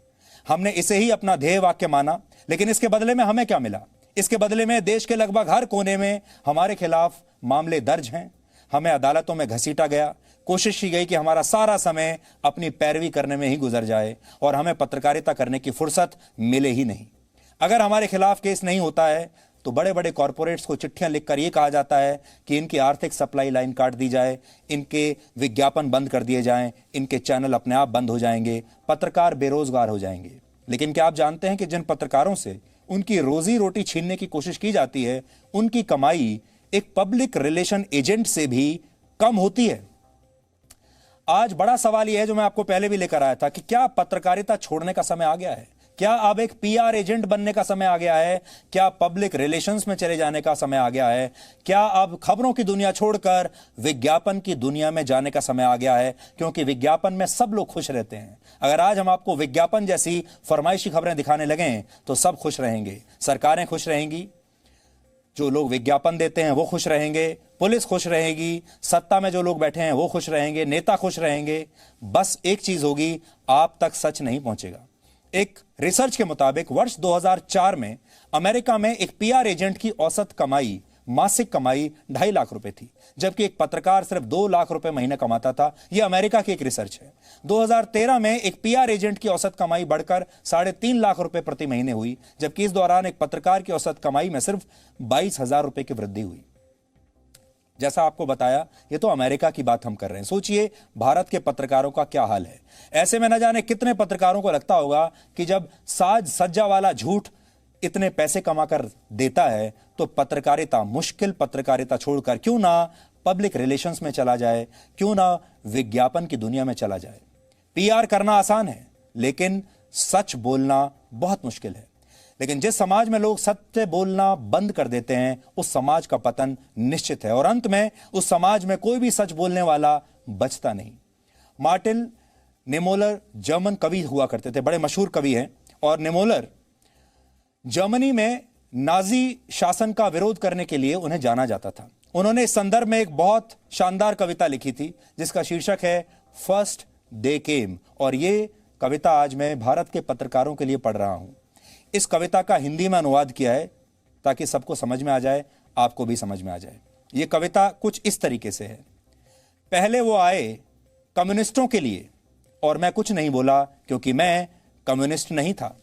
हमने इसे ही अपना ध्येय वाक्य माना, लेकिन इसके बदले में हमें क्या मिला? इसके बदले में देश के लगभग हर कोने में हमारे खिलाफ मामले दर्ज हैं, हमें अदालतों में घसीटा गया, कोशिश की गई कि हमारा सारा समय अपनी पैरवी करने में ही गुजर जाए और हमें पत्रकारिता करने की फुर्सत मिले ही नहीं। अगर हमारे खिलाफ केस नहीं होता है तो बड़े बड़े कॉरपोरेट्स को चिट्ठियां लिखकर यह कहा जाता है कि इनकी आर्थिक सप्लाई लाइन काट दी जाए, इनके विज्ञापन बंद कर दिए जाएं, इनके चैनल अपने आप बंद हो जाएंगे, पत्रकार बेरोजगार हो जाएंगे। लेकिन क्या आप जानते हैं कि जिन पत्रकारों से उनकी रोजी रोटी छीनने की कोशिश की जाती है, उनकी कमाई एक पब्लिक रिलेशन एजेंट से भी कम होती है। आज बड़ा सवाल यह है, जो मैं आपको पहले भी लेकर आया था, कि क्या पत्रकारिता छोड़ने का समय आ गया है? क्या अब एक पीआर एजेंट बनने का समय आ गया है? क्या पब्लिक रिलेशंस में चले जाने का समय आ गया है? क्या अब खबरों की दुनिया छोड़कर विज्ञापन की दुनिया में जाने का समय आ गया है? क्योंकि विज्ञापन में सब लोग खुश रहते हैं। अगर आज हम आपको विज्ञापन जैसी फरमाइशी खबरें दिखाने लगें तो सब खुश रहेंगे, सरकारें खुश रहेंगी, जो लोग विज्ञापन देते हैं वो खुश रहेंगे, पुलिस खुश रहेगी, सत्ता में जो लोग बैठे हैं वो खुश रहेंगे, नेता खुश रहेंगे। बस एक चीज होगी, आप तक सच नहीं पहुंचेगा। एक रिसर्च के मुताबिक वर्ष 2004 में अमेरिका में एक पीआर एजेंट की औसत कमाई, मासिक कमाई 2.5 लाख रुपए थी, जबकि एक पत्रकार सिर्फ 2 लाख रुपए महीने कमाता था। यह अमेरिका की एक रिसर्च है। 2013 में एक पीआर एजेंट की औसत कमाई बढ़कर 3.5 लाख रुपए प्रति महीने हुई, जबकि इस दौरान एक पत्रकार की औसत कमाई में सिर्फ 22,000 रुपए की वृद्धि हुई। जैसा आपको बताया, ये तो अमेरिका की बात हम कर रहे हैं। सोचिए भारत के पत्रकारों का क्या हाल है। ऐसे में न जाने कितने पत्रकारों को लगता होगा कि जब साज सज्जा वाला झूठ इतने पैसे कमाकर देता है तो पत्रकारिता, मुश्किल पत्रकारिता छोड़कर क्यों ना पब्लिक रिलेशंस में चला जाए, क्यों ना विज्ञापन की दुनिया में चला जाए। पीआर करना आसान है, लेकिन सच बोलना बहुत मुश्किल है। लेकिन जिस समाज में लोग सत्य बोलना बंद कर देते हैं, उस समाज का पतन निश्चित है, और अंत में उस समाज में कोई भी सच बोलने वाला बचता नहीं। मार्टिन निमोलर जर्मन कवि हुआ करते थे, बड़े मशहूर कवि हैं, और निमोलर जर्मनी में नाजी शासन का विरोध करने के लिए उन्हें जाना जाता था। उन्होंने इस संदर्भ में एक बहुत शानदार कविता लिखी थी जिसका शीर्षक है फर्स्ट दे केम, और ये कविता आज मैं भारत के पत्रकारों के लिए पढ़ रहा हूं। इस कविता का हिंदी में अनुवाद किया है ताकि सबको समझ में आ जाए, आपको भी समझ में आ जाए। यह कविता कुछ इस तरीके से है। पहले वो आए कम्युनिस्टों के लिए और मैं कुछ नहीं बोला क्योंकि मैं कम्युनिस्ट नहीं था।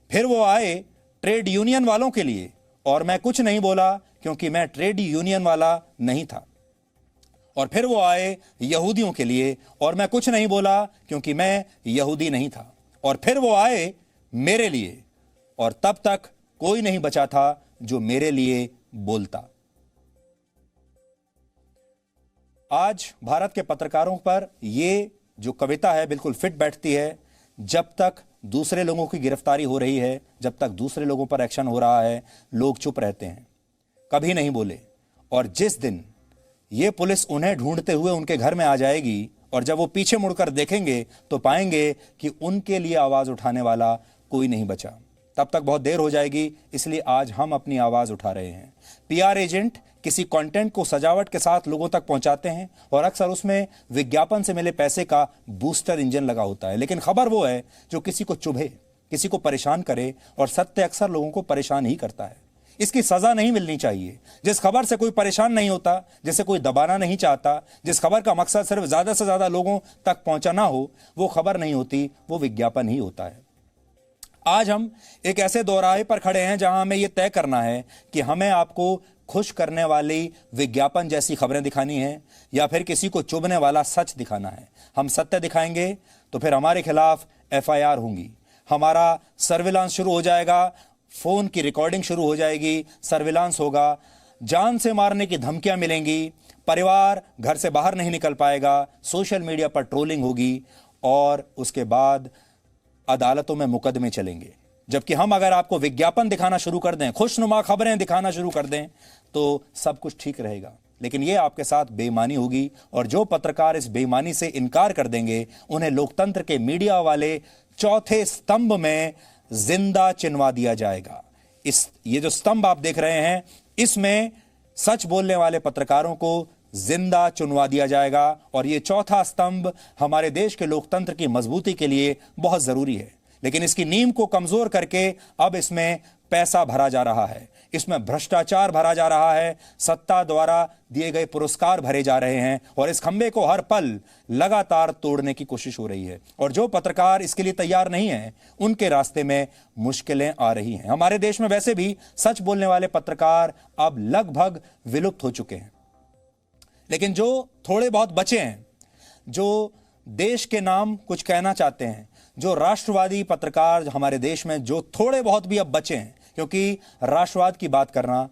फिर वो आए ट्रेड यूनियन वालों के लिए और मैं कुछ नहीं बोला क्योंकि मैं ट्रेड यूनियन वाला नहीं था। और फिर वो आए यहूदियों के लिए और मैं कुछ नहीं बोला क्योंकि मैं यहूदी नहीं था। और फिर वो आए मेरे लिए, और तब तक कोई नहीं बचा था जो मेरे लिए बोलता। आज भारत के पत्रकारों पर यह जो कविता है बिल्कुल फिट बैठती है। जब तक दूसरे लोगों की गिरफ्तारी हो रही है, जब तक दूसरे लोगों पर एक्शन हो रहा है, लोग चुप रहते हैं, कभी नहीं बोले। और जिस दिन ये पुलिस उन्हें ढूंढते हुए उनके घर में आ जाएगी और जब वो पीछे मुड़कर देखेंगे तो पाएंगे कि उनके लिए आवाज उठाने वाला कोई नहीं बचा। तब तक बहुत देर हो जाएगी, इसलिए आज हम अपनी आवाज उठा रहे हैं। पीआर एजेंट किसी कंटेंट को सजावट के साथ लोगों तक पहुंचाते हैं और अक्सर उसमें विज्ञापन से मिले पैसे का बूस्टर इंजन लगा होता है, लेकिन खबर वो है जो किसी को चुभे, किसी को परेशान करे, और सत्य अक्सर लोगों को परेशान ही करता है। इसकी सजा नहीं मिलनी चाहिए। जिस खबर से कोई परेशान नहीं होता, जिसे कोई दबाना नहीं चाहता, जिस खबर का मकसद सिर्फ ज्यादा से ज्यादा लोगों तक पहुंचाना हो, वो खबर नहीं होती, वो विज्ञापन ही होता है। आज हम एक ऐसे दोराहे पर खड़े हैं जहां हमें यह तय करना है कि हमें आपको खुश करने वाली विज्ञापन जैसी खबरें दिखानी है या फिर किसी को चुभने वाला सच दिखाना है। हम सत्य दिखाएंगे तो फिर हमारे खिलाफ एफआईआर होंगी, हमारा सर्विलांस शुरू हो जाएगा, फोन की रिकॉर्डिंग शुरू हो जाएगी, सर्विलांस होगा, जान से मारने की धमकियां मिलेंगी, परिवार घर से बाहर नहीं निकल पाएगा, सोशल मीडिया पर ट्रोलिंग होगी और उसके बाद अदालतों में मुकदमे चलेंगे। जबकि हम अगर आपको विज्ञापन दिखाना शुरू कर दें, खुशनुमा खबरें दिखाना शुरू कर दें, तो सब कुछ ठीक रहेगा। लेकिन यह आपके साथ बेईमानी होगी और जो पत्रकार इस बेईमानी से इनकार कर देंगे, उन्हें लोकतंत्र के मीडिया वाले चौथे स्तंभ में जिंदा चिनवा दिया जाएगा। ये जो स्तंभ आप देख रहे हैं, इसमें सच बोलने वाले पत्रकारों को जिंदा चुनवा दिया जाएगा और यह चौथा स्तंभ हमारे देश के लोकतंत्र की मजबूती के लिए बहुत जरूरी है। लेकिन इसकी नींव को कमजोर करके अब इसमें पैसा भरा जा रहा है, इसमें भ्रष्टाचार भरा जा रहा है, सत्ता द्वारा दिए गए पुरस्कार भरे जा रहे हैं और इस खंबे को हर पल लगातार तोड़ने की कोशिश हो रही है। और जो पत्रकार इसके लिए तैयार नहीं है, उनके रास्ते में मुश्किलें आ रही हैं। हमारे देश में वैसे भी सच बोलने वाले पत्रकार अब लगभग विलुप्त हो चुके हैं, लेकिन जो थोड़े बहुत बचे हैं, जो देश के नाम कुछ कहना चाहते हैं, जो राष्ट्रवादी पत्रकार हमारे देश में जो थोड़े बहुत भी अब बचे हैं, क्योंकि राष्ट्रवाद की बात करना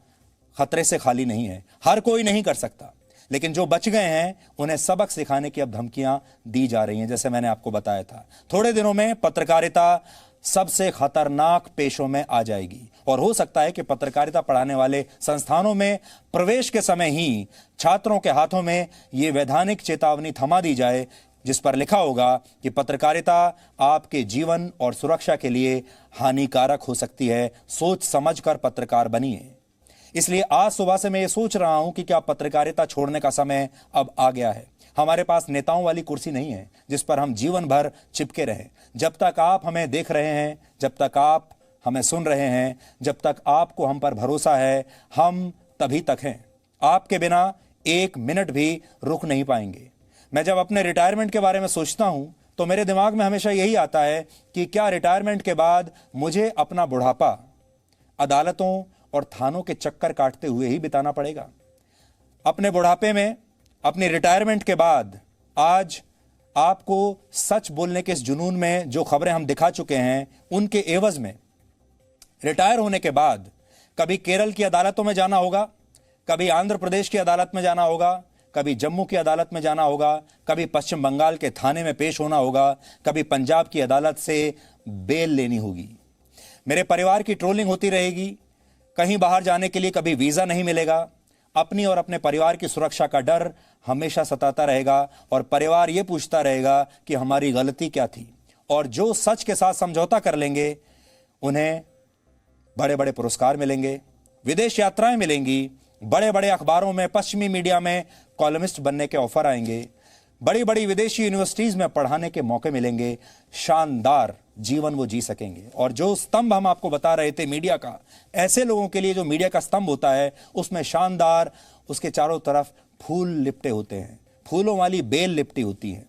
खतरे से खाली नहीं है, हर कोई नहीं कर सकता, लेकिन जो बच गए हैं उन्हें सबक सिखाने की अब धमकियां दी जा रही हैं। जैसे मैंने आपको बताया था, थोड़े दिनों में पत्रकारिता सबसे खतरनाक पेशों में आ जाएगी और हो सकता है कि पत्रकारिता पढ़ाने वाले संस्थानों में प्रवेश के समय ही छात्रों के हाथों में यह वैधानिक चेतावनी थमा दी जाए, जिस पर लिखा होगा कि पत्रकारिता आपके जीवन और सुरक्षा के लिए हानिकारक हो सकती है, सोच समझकर पत्रकार बनिए। इसलिए आज सुबह से मैं ये सोच रहा हूं कि क्या पत्रकारिता छोड़ने का समय अब आ गया है। हमारे पास नेताओं वाली कुर्सी नहीं है जिस पर हम जीवन भर चिपके रहें। जब तक आप हमें देख रहे हैं, जब तक आप हमें सुन रहे हैं, जब तक आपको हम पर भरोसा है, हम तभी तक हैं। आपके बिना एक मिनट भी रुक नहीं पाएंगे। मैं जब अपने रिटायरमेंट के बारे में सोचता हूं तो मेरे दिमाग में हमेशा यही आता है कि क्या रिटायरमेंट के बाद मुझे अपना बुढ़ापा अदालतों और थानों के चक्कर काटते हुए ही बिताना पड़ेगा। अपने बुढ़ापे में, अपनी रिटायरमेंट के बाद आज आपको सच बोलने के इस जुनून में जो खबरें हम दिखा चुके हैं, उनके एवज में रिटायर होने के बाद कभी केरल की अदालतों में जाना होगा, कभी आंध्र प्रदेश की अदालत में जाना होगा, कभी जम्मू की अदालत में जाना होगा, कभी पश्चिम बंगाल के थाने में पेश होना होगा, कभी पंजाब की अदालत से बेल लेनी होगी। मेरे परिवार की ट्रोलिंग होती रहेगी, कहीं बाहर जाने के लिए कभी वीजा नहीं मिलेगा। अपनी और अपने परिवार की सुरक्षा का डर हमेशा सताता रहेगा और परिवार यह पूछता रहेगा कि हमारी गलती क्या थी। और जो सच के साथ समझौता कर लेंगे उन्हें बड़े बड़े पुरस्कार मिलेंगे, विदेश यात्राएं मिलेंगी, बड़े बड़े अखबारों में, पश्चिमी मीडिया में कॉलमिस्ट बनने के ऑफर आएंगे, बड़ी बड़ी विदेशी यूनिवर्सिटीज में पढ़ाने के मौके मिलेंगे, शानदार जीवन वो जी सकेंगे। और जो स्तंभ हम आपको बता रहे थे मीडिया का, ऐसे लोगों के लिए जो मीडिया का स्तंभ होता है उसमें शानदार, उसके चारों तरफ फूल लिपटे होते हैं, फूलों वाली बेल लिपटी होती है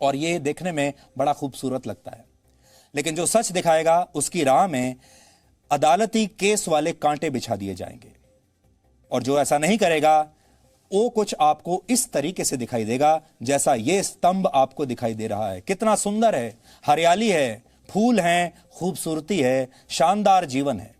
और ये देखने में बड़ा खूबसूरत लगता है। लेकिन जो सच दिखाएगा उसकी राह में अदालती केस वाले कांटे बिछा दिए जाएंगे और जो ऐसा नहीं करेगा वो कुछ आपको इस तरीके से दिखाई देगा जैसा ये स्तंभ आपको दिखाई दे रहा है। कितना सुंदर है, हरियाली है, फूल हैं, खूबसूरती है, शानदार जीवन है।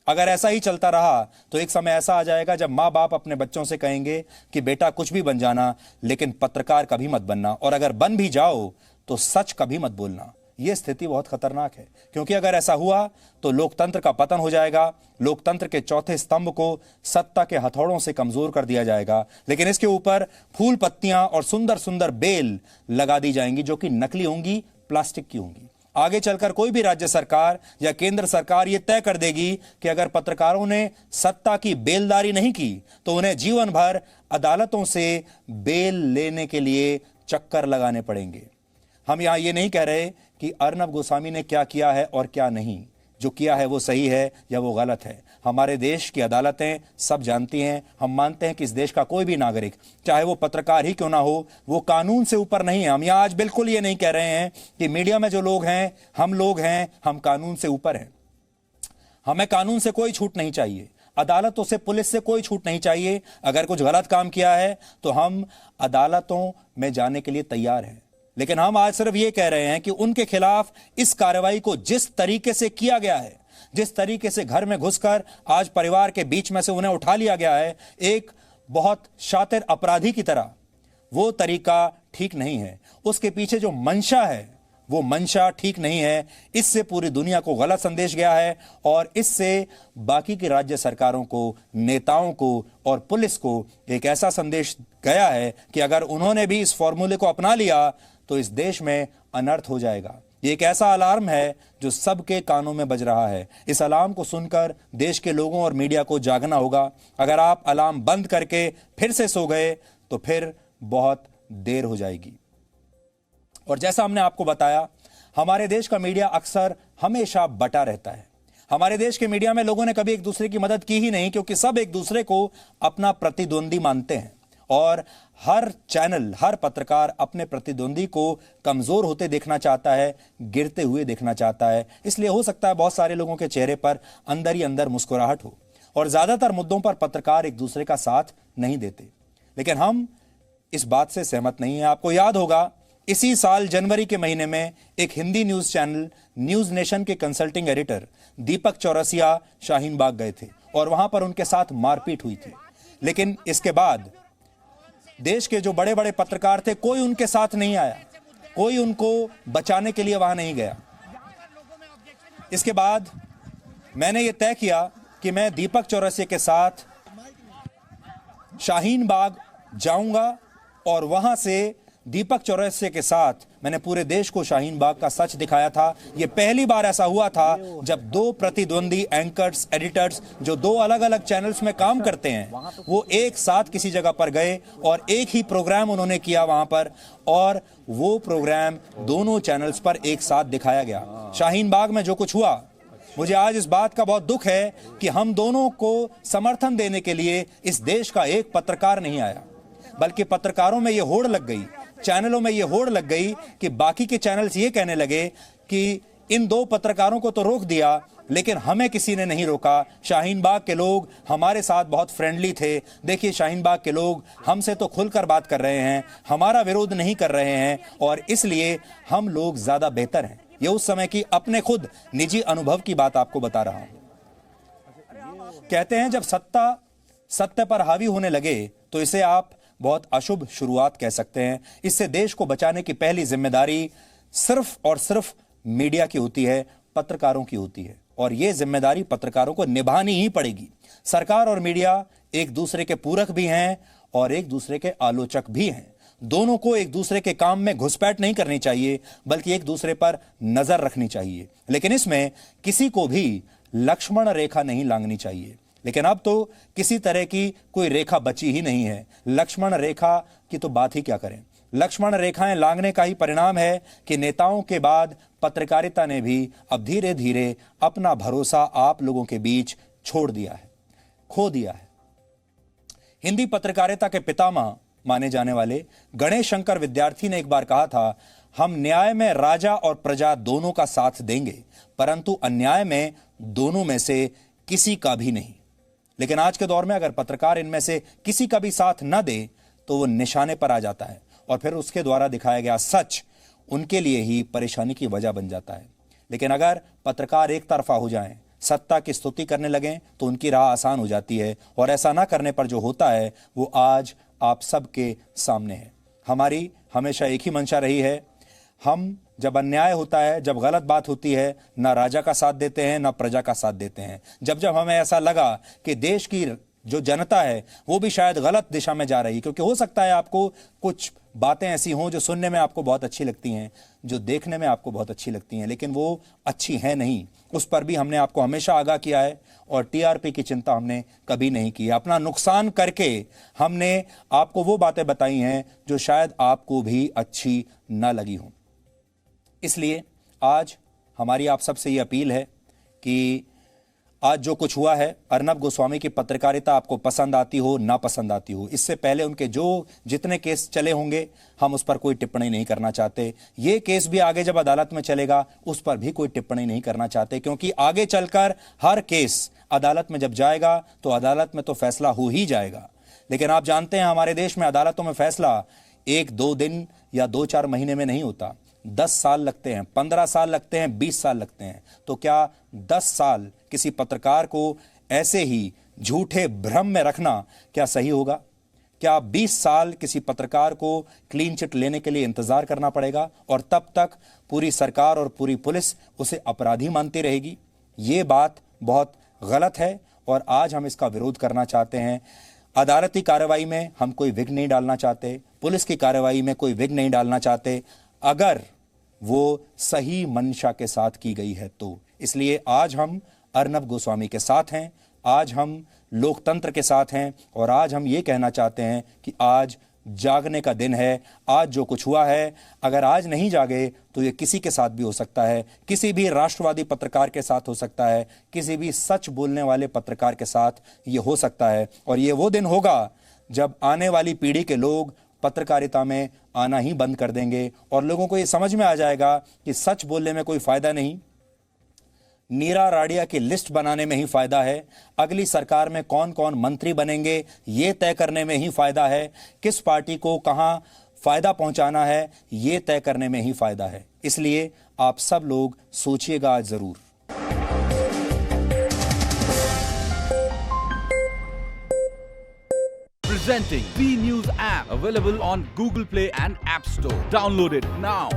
अगर ऐसा ही चलता रहा तो एक समय ऐसा आ जाएगा जब माँ बाप अपने बच्चों से कहेंगे कि बेटा कुछ भी बन जाना, लेकिन पत्रकार कभी मत बनना, और अगर बन भी जाओ तो सच कभी मत बोलना। यह स्थिति बहुत खतरनाक है, क्योंकि अगर ऐसा हुआ तो लोकतंत्र का पतन हो जाएगा। लोकतंत्र के चौथे स्तंभ को सत्ता के हथौड़ों से कमजोर कर दिया जाएगा, लेकिन इसके ऊपर फूल पत्तियां और सुंदर सुंदर बेल लगा दी जाएंगी जो कि नकली होंगी, प्लास्टिक की होंगी। आगे चलकर कोई भी राज्य सरकार या केंद्र सरकार यह तय कर देगी कि अगर पत्रकारों ने सत्ता की बेलदारी नहीं की तो उन्हें जीवन भर अदालतों से बेल लेने के लिए चक्कर लगाने पड़ेंगे। हम यहां ये नहीं कह रहे कि अर्नब गोस्वामी ने क्या किया है और क्या नहीं, जो किया है वो सही है या वो गलत है। हमारे देश की अदालतें सब जानती हैं। हम मानते हैं कि इस देश का कोई भी नागरिक, चाहे वो पत्रकार ही क्यों ना हो, वो कानून से ऊपर नहीं है। हम यहाँ आज बिल्कुल ये नहीं कह रहे हैं कि मीडिया में जो लोग हैं, हम कानून से ऊपर हैं। हमें कानून से कोई छूट नहीं चाहिए, अदालतों से, पुलिस से कोई छूट नहीं चाहिए। अगर कुछ गलत काम किया है तो हम अदालतों में जाने के लिए तैयार हैं, लेकिन हम आज सिर्फ ये कह रहे हैं कि उनके खिलाफ इस कार्रवाई को जिस तरीके से किया गया है, जिस तरीके से घर में घुसकर आज परिवार के बीच में से उन्हें उठा लिया गया है एक बहुत शातिर अपराधी की तरह, वो तरीका ठीक नहीं है। उसके पीछे जो मंशा है वो मंशा ठीक नहीं है। इससे पूरी दुनिया को गलत संदेश गया है और इससे बाकी की राज्य सरकारों को, नेताओं को और पुलिस को एक ऐसा संदेश गया है कि अगर उन्होंने भी इस फॉर्मूले को अपना लिया तो इस देश में अनर्थ हो जाएगा। ये एक ऐसा अलार्म है जो सबके कानों में बज रहा है। इस अलार्म को सुनकर देश के लोगों और मीडिया को जागना होगा। अगर आप अलार्म बंद करके फिर से सो गए तो फिर बहुत देर हो जाएगी। और जैसा हमने आपको बताया, हमारे देश का मीडिया अक्सर हमेशा बटा रहता है। हमारे देश के मीडिया में लोगों ने कभी एक दूसरे की मदद की ही नहीं, क्योंकि सब एक दूसरे को अपना प्रतिद्वंदी मानते हैं और हर चैनल, हर पत्रकार अपने प्रतिद्वंदी को कमजोर होते देखना चाहता है, गिरते हुए देखना चाहता है। इसलिए हो सकता है बहुत सारे लोगों के चेहरे पर अंदर ही अंदर मुस्कुराहट हो और ज्यादातर मुद्दों पर पत्रकार एक दूसरे का साथ नहीं देते। लेकिन हम इस बात से सहमत नहीं है। आपको याद होगा, इसी साल जनवरी के महीने में एक Hindi news channel news nation के कंसल्टिंग एडिटर दीपक चौरसिया शाहीन बाग गए थे और वहां पर उनके साथ मारपीट हुई थी। लेकिन इसके बाद देश के जो बड़े बड़े पत्रकार थे, कोई उनके साथ नहीं आया, कोई उनको बचाने के लिए वहां नहीं गया। इसके बाद मैंने ये तय किया कि मैं दीपक चौरसिया के साथ शाहीन बाग जाऊंगा और वहां से दीपक चौरसिया के साथ मैंने पूरे देश को शाहीन बाग का सच दिखाया था। यह पहली बार ऐसा हुआ था जब दो प्रतिद्वंदी एंकर्स, एडिटर्स जो दो अलग अलग चैनल्स में काम करते हैं, वो एक साथ किसी जगह पर गए और एक ही प्रोग्राम उन्होंने किया वहां पर, और वो प्रोग्राम दोनों चैनल्स पर एक साथ दिखाया गया। शाहीन बाग में जो कुछ हुआ, मुझे आज इस बात का बहुत दुख है कि हम दोनों को समर्थन देने के लिए इस देश का एक पत्रकार नहीं आया, बल्कि पत्रकारों में यह होड़ लग गई, चैनलों में यह होड़ लग गई कि बाकी के चैनल्स ये कहने लगे कि इन दो पत्रकारों को तो रोक दिया लेकिन हमें किसी ने नहीं रोका। शाहीन बाग के लोग हमारे साथ बहुत फ्रेंडली थे। देखिए, शाहीन बाग के लोग हमसे तो खुलकर बात कर रहे हैं, हमारा विरोध नहीं कर रहे हैं और इसलिए हम लोग ज्यादा बेहतर हैं। ये उस समय की अपने खुद निजी अनुभव की बात आपको बता रहा हूं। कहते हैं जब सत्ता सत्य पर हावी होने लगे तो इसे आप बहुत अशुभ शुरुआत कह सकते हैं। इससे देश को बचाने की पहली जिम्मेदारी सिर्फ और सिर्फ मीडिया की होती है, पत्रकारों की होती है, और यह जिम्मेदारी पत्रकारों को निभानी ही पड़ेगी। सरकार और मीडिया एक दूसरे के पूरक भी हैं और एक दूसरे के आलोचक भी हैं। दोनों को एक दूसरे के काम में घुसपैठ नहीं करनी चाहिए, बल्कि एक दूसरे पर नजर रखनी चाहिए। लेकिन इसमें किसी को भी लक्ष्मण रेखा नहीं लांघनी चाहिए। लेकिन अब तो किसी तरह की कोई रेखा बची ही नहीं है। लक्ष्मण रेखा की तो बात ही क्या करें। लक्ष्मण रेखाएं लांघने का ही परिणाम है कि नेताओं के बाद पत्रकारिता ने भी अब धीरे धीरे अपना भरोसा आप लोगों के बीच छोड़ दिया है, खो दिया है। हिंदी पत्रकारिता के पितामह माने जाने वाले गणेश शंकर विद्यार्थी ने एक बार कहा था, हम न्याय में राजा और प्रजा दोनों का साथ देंगे, परंतु अन्याय में दोनों में से किसी का भी नहीं। लेकिन आज के दौर में अगर पत्रकार इनमें से किसी का भी साथ न दे तो वो निशाने पर आ जाता है और फिर उसके द्वारा दिखाया गया सच उनके लिए ही परेशानी की वजह बन जाता है। लेकिन अगर पत्रकार एक तरफा हो जाएं, सत्ता की स्तुति करने लगें, तो उनकी राह आसान हो जाती है। और ऐसा ना करने पर जो होता है वो आज आप सबके सामने है। हमारी हमेशा एक ही मंशा रही है, हम जब अन्याय होता है, जब गलत बात होती है, ना राजा का साथ देते हैं ना प्रजा का साथ देते हैं। जब जब हमें ऐसा लगा कि देश की जो जनता है वो भी शायद गलत दिशा में जा रही है, क्योंकि हो सकता है आपको कुछ बातें ऐसी हों जो सुनने में आपको बहुत अच्छी लगती हैं, जो देखने में आपको बहुत अच्छी लगती हैं, लेकिन वो अच्छी हैं नहीं, उस पर भी हमने आपको हमेशा आगाह किया है। और टीआरपी की चिंता हमने कभी नहीं की। अपना नुकसान करके हमने आपको वो बातें बताई हैं जो शायद आपको भी अच्छी ना लगी हों। इसलिए आज हमारी आप सबसे ये अपील है कि आज जो कुछ हुआ है, अर्नब गोस्वामी की पत्रकारिता आपको पसंद आती हो ना पसंद आती हो, इससे पहले उनके जो जितने केस चले होंगे हम उस पर कोई टिप्पणी नहीं करना चाहते। ये केस भी आगे जब अदालत में चलेगा उस पर भी कोई टिप्पणी नहीं करना चाहते, क्योंकि आगे चलकर हर केस अदालत में जब जाएगा तो अदालत में तो फैसला हो ही जाएगा। लेकिन आप जानते हैं हमारे देश में अदालतों में फैसला 1-2 दिन या 2-4 महीने में नहीं होता, 10 साल लगते हैं, 15 साल लगते हैं, 20 साल लगते हैं। तो क्या 10 साल किसी पत्रकार को ऐसे ही झूठे भ्रम में रखना क्या सही होगा? क्या 20 साल किसी पत्रकार को क्लीन चिट लेने के लिए इंतजार करना पड़ेगा और तब तक पूरी सरकार और पूरी पुलिस उसे अपराधी मानती रहेगी? ये बात बहुत गलत है और आज हम इसका विरोध करना चाहते हैं। अदालती कार्रवाई में हम कोई विघ्न नहीं डालना चाहते, पुलिस की कार्रवाई में कोई विघ्न नहीं डालना चाहते, अगर वो सही मंशा के साथ की गई है तो। इसलिए आज हम अर्नब गोस्वामी के साथ हैं, आज हम लोकतंत्र के साथ हैं और आज हम ये कहना चाहते हैं कि आज जागने का दिन है। आज जो कुछ हुआ है, अगर आज नहीं जागे तो ये किसी के साथ भी हो सकता है, किसी भी राष्ट्रवादी पत्रकार के साथ हो सकता है, किसी भी सच बोलने वाले पत्रकार के साथ ये हो सकता है। और ये वो दिन होगा जब आने वाली पीढ़ी के लोग पत्रकारिता में आना ही बंद कर देंगे और लोगों को ये समझ में आ जाएगा कि सच बोलने में कोई फायदा नहीं, नीरा राडिया की लिस्ट बनाने में ही फायदा है, अगली सरकार में कौन कौन मंत्री बनेंगे ये तय करने में ही फायदा है, किस पार्टी को कहां फायदा पहुंचाना है ये तय करने में ही फायदा है। इसलिए आप सब लोग सोचिएगा आज जरूर। Presenting B News app, available on Google Play and App Store. Download it now.